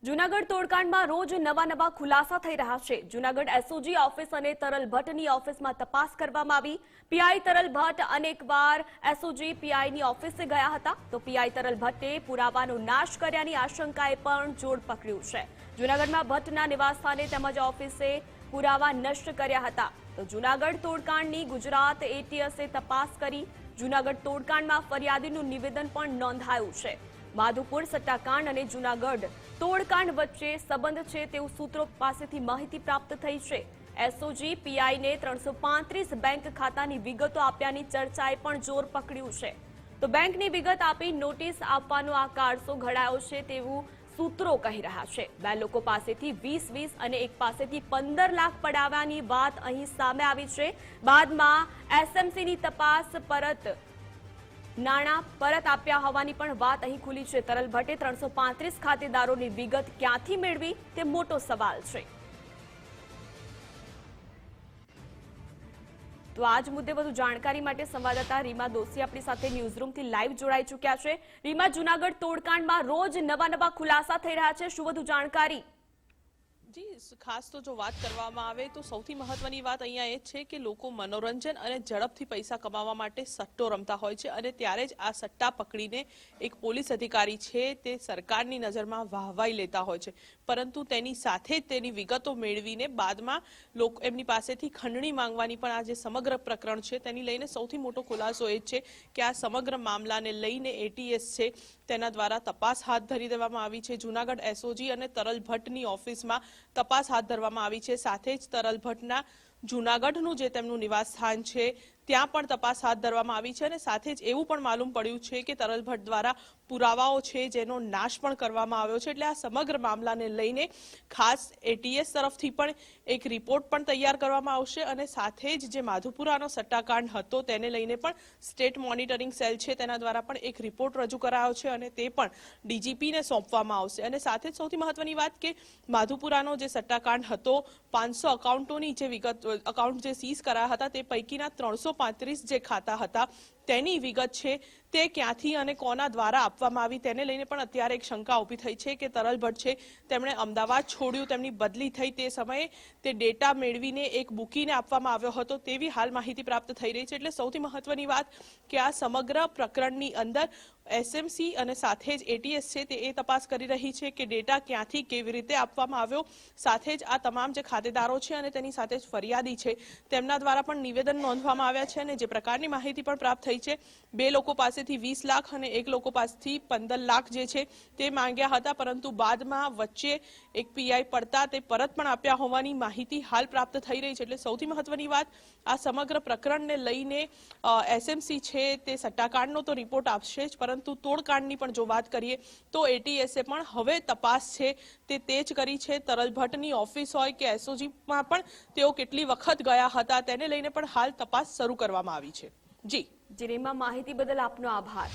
જૂનાગઢ તોડકાંડમાં રોજ નવા ખુલાસા થઈ રહ્યા છે। જૂનાગઢ એસઓજી ઓફિસ અને તરલ ભટ્ટની ઓફિસમાં તપાસ કરવામાં આવી। પીઆઈ તરલ ભટ્ટ અનેકવાર એસઓજી પીઆઈની ઓફિસે ગયા હતા, તો પીઆઈ તરલ ભટ્ટે પુરાવાનો નાશ કર્યાની આશંકાએ પણ જોર પકડ્યું છે। જૂનાગઢમાં ભટ્ટના નિવાસસ્થાને તેમજ ઓફિસે પુરાવા નષ્ટ કર્યા હતા। તો જૂનાગઢ તોડકાંડની ગુજરાત એટીએસે તપાસ કરી। જૂનાગઢ તોડકાંડમાં ફરિયાદીનું નિવેદન પણ નોંધાયું છે। માધુપુર સટ્ટાકાંડ અને જૂનાગઢ તોડકાંડ વચ્ચે સંબંધ છે તેવું સૂત્રો પાસેથી માહિતી પ્રાપ્ત થઈ છે। એસઓજી પીઆઈને 335 બેંક ખાતાની વિગતો આપ્યાની ચર્ચાએ પણ જોર પકડ્યું છે। તો બેંકની વિગત આપી નોટિસ આપવાનો આ કારસો ઘડાયો છે તેવું સૂત્રો કહી રહ્યા છે। બે લોકો પાસેથી 20 અને એક પાસેથી 15 લાખ પડાવવાની વાત અહીં સામે આવી છે। બાદમાં એસએમસીની તપાસ નાણાં પરત આપ્યા હોવાની પણ વાત અહીં ખુલી છે। તરલ ભટ્ટે 335 ખાતેદારોની વિગત ક્યાંથી મેળવી તે મોટો સવાલ છે। તો આજ મુદ્દે વધુ જાણકારી માટે સંવાદદાતા રીમા દોશી આપણી સાથે ન્યૂઝરૂમથી લાઈવ જોડાઈ ચૂક્યા છે। રીમા, જૂનાગઢ તોડકાંડમાં રોજ નવા ખુલાસા થઈ રહ્યા છે, શું વધુ જાણકારી? જી, ખાસ તો જો વાત કરવામાં આવે તો સૌથી મહત્વની વાત અહીંયા એ છે કે લોકો મનોરંજન અને ઝડપથી પૈસા કમાવા માટે સટ્ટો રમતા હોય છે, અને ત્યારે જ આ સટ્ટા પકડીને એક પોલીસ અધિકારી છે તે સરકારની નજરમાં વાહવાઈ લેતા હોય છે, પરંતુ તેની સાથે જ તેની વિગતો મેળવીને બાદમાં લોકો એમની પાસેથી ખંડણી માંગવાની પણ આ જે સમગ્ર પ્રકરણ છે તેની લઈને સૌથી મોટો ખુલાસો એ છે કે આ સમગ્ર મામલાને લઈને એટીએસ છે તેના દ્વારા તપાસ હાથ ધરી દેવામાં આવી છે। જૂનાગઢ એસઓજી અને તરલ ભટ્ટની ઓફિસમાં તપાસ હાથ ધરવામાં આવી છે। સાથે જ તરલ ભટ્ટના જૂનાગઢનું જે તેમનું નિવાસ સ્થાન છે ત્યાં પણ તપાસ હાથ ધરવામાં આવી છે, અને સાથે જ એવું પણ માલુમ પડ્યું છે કે તરલ ભટ્ટ દ્વારા પુરાવાઓ છે જેનો નાશ પણ કરવામાં આવ્યો છે। એટલે આ સમગ્ર મામલાને લઈને ખાસ એટીએસ તરફથી પણ એક રિપોર્ટ પણ તૈયાર કરવામાં આવશે, અને સાથે જ જે માધુપુરાનો સટ્ટાકાંડ હતો તેને લઈને પણ સ્ટેટ મોનિટરિંગ સેલ છે તેના દ્વારા પણ એક રિપોર્ટ રજૂ કરાયો છે, અને તે પણ ડીજીપીને સોંપવામાં આવશે। અને સાથે જ સૌથી મહત્વની વાત કે માધુપુરાનો જે સટ્ટાકાંડ હતો, 500 અકાઉન્ટોની જે વિગત અકાઉન્ટ જે સીઝ કરાયા હતા તે પૈકીના 335 જે ખાતા હતા તેની વિગત છે તે ક્યાંથી અને કોના દ્વારા આપવામાં આવી તેને લઈને પણ અત્યારે એક શંકા ઊભી થઈ છે કે તરલ ભટ્ટ છે તેમણે અમદાવાદ છોડ્યું, તેમની બદલી થઈ તે સમયે તે ડેટા મેળવીને એક બુકીને આપવામાં આવ્યો હતો તેવી હાલ માહિતી પ્રાપ્ત થઈ રહી છે। એટલે સૌથી મહત્વની વાત કે આ સમગ્ર પ્રકરણની અંદર એસએમસી અને સાથે જ એટીએસ છે તે એ તપાસ કરી રહી છે કે ડેટા ક્યાંથી કેવી રીતે આપવામાં આવ્યો। સાથે જ આ તમામ જે ખાતેદારો છે અને તેની સાથે જ ફરિયાદી છે તેમના દ્વારા પણ નિવેદન નોંધવામાં આવ્યા છે, અને જે પ્રકારની માહિતી પણ પ્રાપ્ત થઈ છે, બે લોકો પાસેથી 20 લાખ અને એક લોકો પાસેથી 15 લાખ જે છે તે માંગ્યા હતા, પરંતુ બાદમાં વચ્ચે એક પીઆઈ પડતા તે પરત પણ આપ્યા હોવાની માહિતી હાલ પ્રાપ્ત થઈ રહી છે। એટલે સૌથી મહત્વની વાત આ સમગ્ર પ્રકરણને લઈને એસએમસી છે તે સટ્ટાકાંડનો તો રિપોર્ટ આપશે જ, પરંતુ તોડકાંડની પણ જો વાત કરીએ તો એટીએસે પણ હવે તપાસ છે તે તેજ કરી છે। તરલ ભટ્ટની ઓફિસ હોય કે એસઓજીમાં પણ તેઓ કેટલી વખત ગયા હતા તેને લઈને પણ હાલ તપાસ શરૂ કરવામાં આવી છે। જી રીમા, માહિતી બદલ આપનો આભાર।